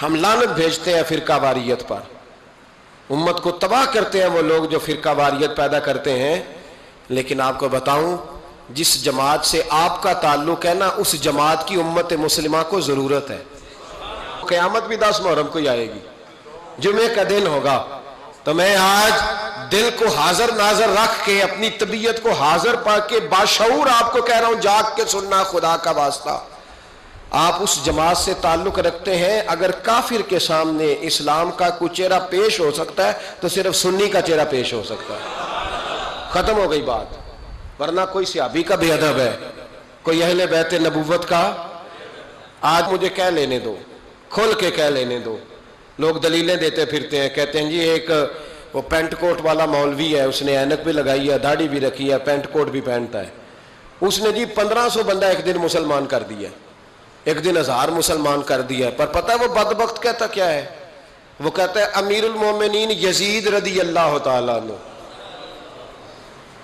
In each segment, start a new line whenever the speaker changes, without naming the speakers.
ہم لعنت بھیجتے ہیں فرقہ واریت پر، امت کو تباہ کرتے ہیں وہ لوگ جو فرقہ واریت پیدا کرتے ہیں. لیکن آپ کو بتاؤں، جس جماعت سے آپ کا تعلق ہے نا، اس جماعت کی امت مسلمہ کو ضرورت ہے. قیامت بھی 10 محرم کو ہی آئے گی، جمعے کا دن ہوگا. تو میں آج دل کو حاضر ناظر رکھ کے، اپنی طبیعت کو حاضر پا کے باشعور آپ کو کہہ رہا ہوں، جاگ کے سننا خدا کا واسطہ. آپ اس جماعت سے تعلق رکھتے ہیں، اگر کافر کے سامنے اسلام کا کوئی چہرہ پیش ہو سکتا ہے تو صرف سنی کا چہرہ پیش ہو سکتا ہے. ختم ہو گئی بات. ورنہ کوئی صحابی کا بے ادب ہے، کوئی اہل بیت نبوت کا. آج مجھے کہہ لینے دو، کھول کے کہہ لینے دو. لوگ دلیلیں دیتے پھرتے ہیں، کہتے ہیں جی ایک وہ پینٹ کوٹ والا مولوی ہے، اس نے اینک بھی لگائی ہے، داڑھی بھی رکھی ہے، پینٹ کوٹ بھی پہنتا ہے. اس نے جی 1500 بندہ ایک دن مسلمان کر دیا، ایک دن 1000 مسلمان کر دیا. پر پتہ ہے وہ بدبخت کہتا کیا ہے؟ وہ کہتا ہے امیر المومنین یزید رضی اللہ تعالیٰ عنہ.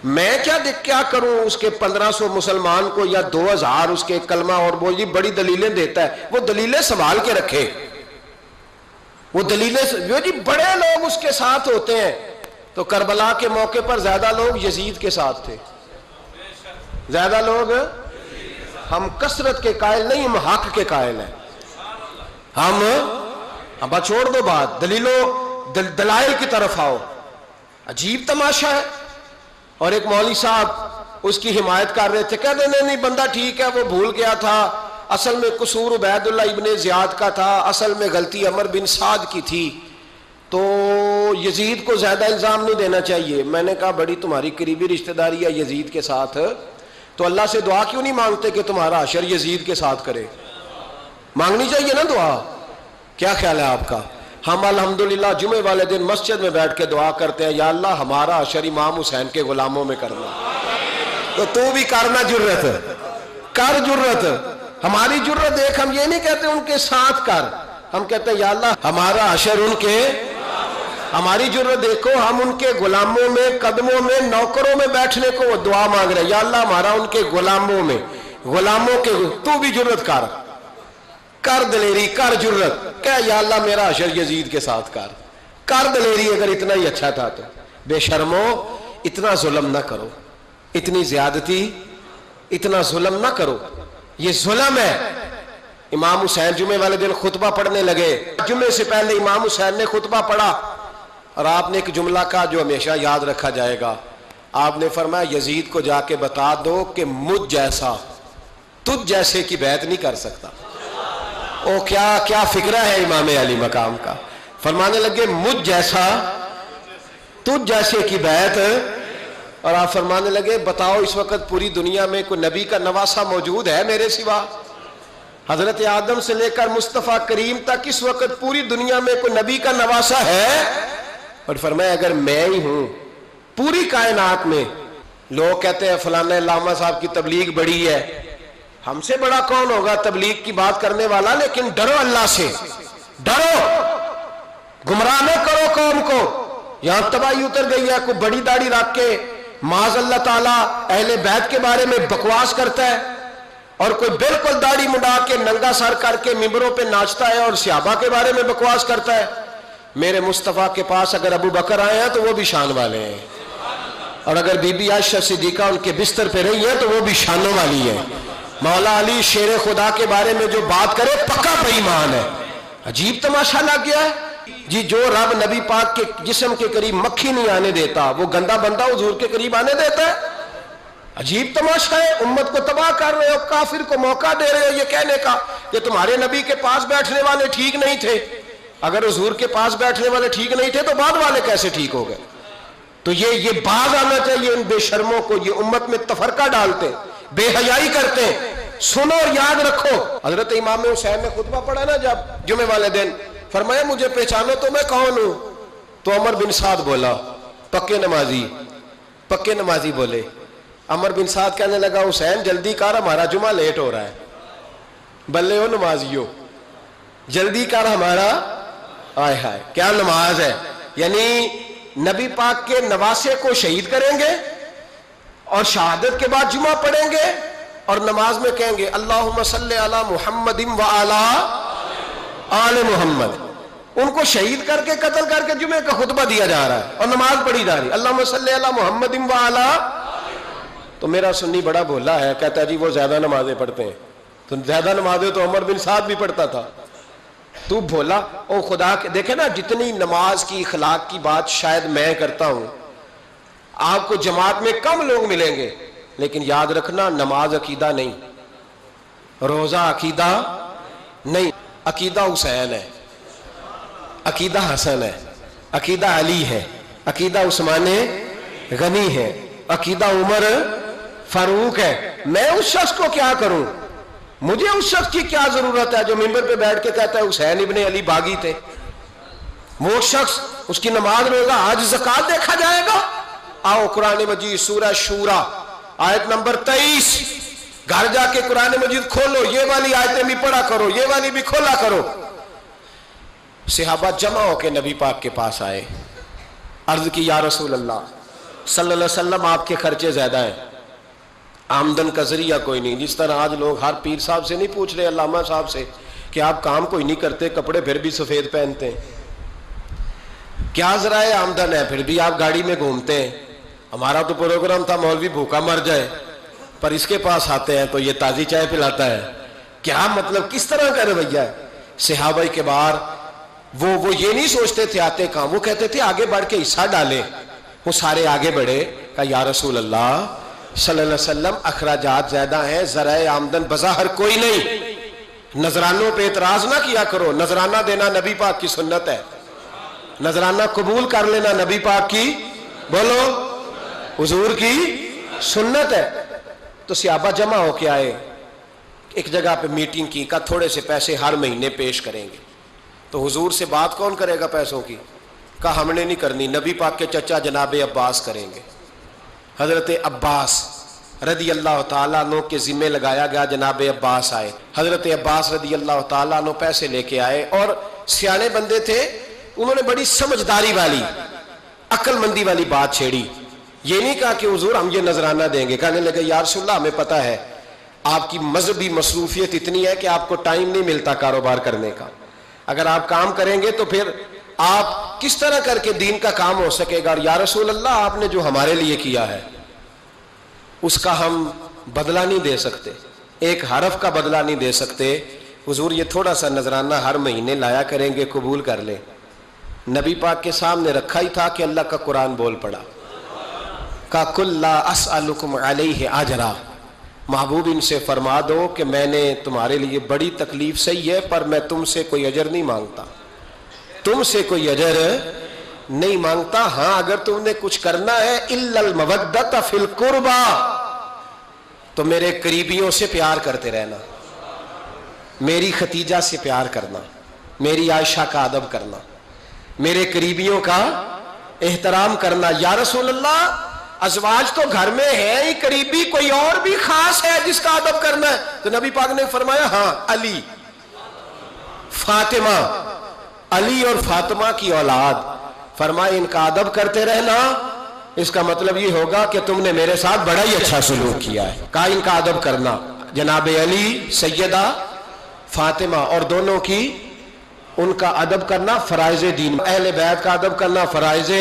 میں کیا کروں اس کے 1500 مسلمان کو یا 2000 اس کے کلمہ، اور وہ جی بڑی دلیلیں دیتا ہے. وہ دلیلیں سنبھال کے رکھے، وہ دلیلیں جو جی بڑے لوگ اس کے ساتھ ہوتے ہیں. تو کربلا کے موقع پر زیادہ لوگ یزید کے ساتھ تھے، زیادہ لوگ. ہم کثرت کے قائل نہیں، ہم حق کے قائل ہیں. ہم چھوڑ دو بات، دلائل کی طرف آؤ. عجیب تماشا ہے. اور ایک مولوی صاحب اس کی حمایت کر رہے تھے، کہتے نہیں بندہ ٹھیک ہے، وہ بھول گیا تھا، اصل میں قصور عبید اللہ ابن زیاد کا تھا، اصل میں غلطی عمر بن سعد کی تھی، تو یزید کو زیادہ الزام نہیں دینا چاہیے. میں نے کہا بڑی تمہاری قریبی رشتہ داری ہے یزید کے ساتھ، تو اللہ سے دعا کیوں نہیں مانگتے کہ تمہارا حشر یزید کے ساتھ کرے؟ مانگنی چاہیے نا دعا. کیا خیال ہے آپ کا؟ ہم الحمدللہ جمعے والے دن مسجد میں بیٹھ کے دعا کرتے ہیں، یا اللہ ہمارا حشر امام حسین کے غلاموں میں کرنا. تو بھی کرنا، جرت کر، جرت. ہماری جرت دیکھ، ہم یہ نہیں کہتے ان کے ساتھ کر، ہم کہتے ہیں یا اللہ ہمارا حشر ان کے. ہماری جرت دیکھو، ہم ان کے غلاموں میں، قدموں میں، نوکروں میں بیٹھنے کو دعا مانگ رہے ہیں، یا اللہ ہمارا ان کے غلاموں میں، غلاموں کے. تو بھی جرت کر دلیری، کر جرت، کہ یا اللہ میرا حشر یزید کے ساتھ کر دلیری. اگر اتنا ہی اچھا تھا تو بے شرمو اتنا ظلم نہ کرو، اتنی زیادتی، اتنا ظلم نہ کرو. یہ ظلم ہے. امام حسین جمعے والے دن خطبہ پڑھنے لگے. جمعے سے پہلے امام حسین نے خطبہ پڑھا، اور آپ نے ایک جملہ کہا جو ہمیشہ یاد رکھا جائے گا. آپ نے فرمایا یزید کو جا کے بتا دو کہ مجھ جیسا تجھ جیسے کی بیعت نہیں کر سکتا. او کیا فکرہ ہے امام علی مقام کا. فرمانے لگے مجھ جیسا تجھ جیسے کی بیعت. اور آپ فرمانے لگے بتاؤ اس وقت پوری دنیا میں کوئی نبی کا نواسہ موجود ہے میرے سوا؟ حضرت آدم سے لے کر مصطفیٰ کریم تک اس وقت پوری دنیا میں کوئی نبی کا نواسہ ہے؟ اور فرمایا اگر میں ہی ہوں پوری کائنات میں. لوگ کہتے ہیں فلانا علامہ صاحب کی تبلیغ بڑی ہے. ہم سے بڑا کون ہوگا تبلیغ کی بات کرنے والا؟ لیکن ڈرو اللہ سے، ڈرو، گمراہ نہ کرو قوم کو. یہاں تباہی اتر گئی ہے. کوئی بڑی داڑھی رکھ کے معاذ اللہ تعالیٰ اہل بیت کے بارے میں بکواس کرتا ہے، اور کوئی بالکل داڑھی مڈا کے ننگا سر کر کے ممبروں پہ ناچتا ہے اور صحابہ کے بارے میں بکواس کرتا ہے. میرے مصطفیٰ کے پاس اگر ابو بکر آئے ہیں تو وہ بھی شان والے ہیں، اور اگر بی بی عائشہ صدیقہ ان کے بستر پہ رہی ہے تو وہ بھی شانوں والی ہے. مولا علی شیر خدا کے بارے میں جو بات کرے پکا بے ایمان ہے. عجیب تماشا لگ گیا ہے جی. جو رب نبی پاک کے جسم کے قریب مکھی نہیں آنے دیتا، وہ گندا بندہ حضور کے قریب آنے دیتا ہے؟ عجیب تماشا ہے. امت کو تباہ کر رہے ہو، کافر کو موقع دے رہے ہو یہ کہنے کا کہ تمہارے نبی کے پاس بیٹھنے والے ٹھیک نہیں تھے. اگر حضور کے پاس بیٹھنے والے ٹھیک نہیں تھے تو بعد والے کیسے ٹھیک ہو گئے؟ تو یہ باز آنا چاہیے ان بے شرموں کو. یہ امت میں تفرقہ ڈالتے، بے حیائی کرتے ہیں. سنو اور یاد رکھو. حضرت امام حسین نے خطبہ پڑھا نا جب جمعے والے دن، فرمایا مجھے پہچانو تو میں کون ہوں؟ تو عمر بن سعد بولا، پکے نمازی بولے. عمر بن سعد کہنے لگا حسین جلدی کر، ہمارا جمعہ لیٹ ہو رہا ہے. بلے ہو نمازیو، جلدی کر ہمارا. آئے ہائے کیا نماز ہے. یعنی نبی پاک کے نواسے کو شہید کریں گے اور شہادت کے بعد جمعہ پڑھیں گے اور نماز میں کہیں گے اللہم صلی علی محمد و علی. آل محمد. ان کو شہید کر کے قتل کر کے جمعے کا خطبہ دیا جا رہا ہے اور نماز پڑھی جا رہی. اللہم صلی علی محمد و علی. تو میرا سنی بڑا بھولا ہے، کہتا ہے جی وہ زیادہ نمازیں پڑھتے ہیں. تو زیادہ نمازیں تو عمر بن سعد بھی پڑھتا تھا. تو بھولا او خدا کے. دیکھیں نا جتنی نماز کی اخلاق کی بات شاید میں کرتا ہوں، آپ کو جماعت میں کم لوگ ملیں گے، لیکن یاد رکھنا نماز عقیدہ نہیں، روزہ عقیدہ نہیں. عقیدہ حسین ہے، عقیدہ حسن ہے، عقیدہ علی ہے، عقیدہ عثمان غنی ہے، عقیدہ عمر فاروق ہے. میں اس شخص کو کیا کروں؟ مجھے اس شخص کی کیا ضرورت ہے جو ممبر پہ بیٹھ کے کہتا ہے حسین ابن علی باغی تھے؟ وہ شخص، اس کی نماز روزہ حج زکات دیکھا جائے گا. آؤ قرآن مجید سورہ شورا آیت نمبر 23، گھر جا کے قرآن مجید کھولو، یہ والی آیتیں بھی پڑھا کرو، یہ والی بھی کھولا کرو. صحابہ جمع ہو کے نبی پاک کے پاس آئے، عرض کی یا رسول اللہ صلی اللہ علیہ وسلم آپ کے خرچے زیادہ ہیں، آمدن کا ذریعہ کوئی نہیں. جس طرح آج لوگ ہر پیر صاحب سے نہیں پوچھ رہے، علامہ صاحب سے، کہ آپ کام کوئی نہیں کرتے، کپڑے پھر بھی سفید پہنتے ہیں، کیا ذرائع آمدن ہے، پھر بھی آپ گاڑی میں گھومتے ہیں. ہمارا تو پروگرام تھا مولوی بھوکا مر جائے، پر اس کے پاس آتے ہیں تو یہ تازی چائے پلاتا ہے. کیا مطلب، کس طرح کا رویہ ہے؟ صحابہ کے بار وہ یہ نہیں سوچتے تھے آتے کہاں، وہ کہتے تھے آگے بڑھ کے حصہ ڈالیں. وہ سارے آگے بڑھے، کہا یا رسول اللہ صلی اللہ علیہ وسلم اخراجات زیادہ ہیں، ذرائع آمدن بظاہر کوئی نہیں. نذرانوں پہ اعتراض نہ کیا کرو، نذرانہ دینا نبی پاک کی سنت ہے، نذرانہ قبول کر لینا نبی پاک کی، بولو، حضور کی سنت ہے. تو صحابہ جمع ہو کے آئے، ایک جگہ پہ میٹنگ کی، کہا تھوڑے سے پیسے ہر مہینے پیش کریں گے. تو حضور سے بات کون کرے گا پیسوں کی؟ کہا ہم نے نہیں کرنی، نبی پاک کے چچا جناب عباس کریں گے. حضرت عباس رضی اللہ تعالیٰ عنہ کے ذمے لگایا گیا. جناب عباس آئے، حضرت عباس رضی اللہ تعالیٰ عنہ پیسے لے کے آئے، اور سیانے بندے تھے، انہوں نے بڑی سمجھداری والی، عقل مندی والی بات چھیڑی. یہ نہیں کہا کہ حضور ہم یہ نذرانہ دیں گے. کہنے لگے یا رسول اللہ ہمیں پتہ ہے آپ کی مذہبی مصروفیت اتنی ہے کہ آپ کو ٹائم نہیں ملتا کاروبار کرنے کا. اگر آپ کام کریں گے تو پھر آپ کس طرح کر کے دین کا کام ہو سکے گا. اور یا رسول اللہ آپ نے جو ہمارے لیے کیا ہے اس کا ہم بدلہ نہیں دے سکتے، ایک حرف کا بدلہ نہیں دے سکتے. حضور یہ تھوڑا سا نذرانہ ہر مہینے لایا کریں گے، قبول کر لیں. نبی پاک کے سامنے رکھا ہی تھا کہ اللہ کا قرآن بول پڑا، کا کل لا اسألکم علیہ اجرا. محبوب ان سے فرما دو کہ میں نے تمہارے لیے بڑی تکلیف سہی ہے، پر میں تم سے کوئی اجر نہیں مانگتا، تم سے کوئی اجر نہیں مانگتا. ہاں اگر تم نے کچھ کرنا ہے الا المودۃ فی القربى، تو میرے قریبیوں سے پیار کرتے رہنا، میری ختیجہ سے پیار کرنا، میری عائشہ کا ادب کرنا، میرے قریبیوں کا احترام کرنا. یا رسول اللہ ازواج تو گھر میں ہے ہی، قریبی کوئی اور بھی خاص ہے جس کا ادب کرنا ہے؟ تو نبی پاک نے فرمایا ہاں علی، فاطمہ، علی اور فاطمہ کی اولاد. فرمایا ان کا ادب کرتے رہنا، اس کا مطلب یہ ہوگا کہ تم نے میرے ساتھ بڑا ہی اچھا سلوک کیا ہے. کہا ان کا ادب کرنا، جناب علی، سیدہ فاطمہ، اور دونوں کی ان کا ادب کرنا فرائض دین، اہل بیت کا ادب کرنا فرائض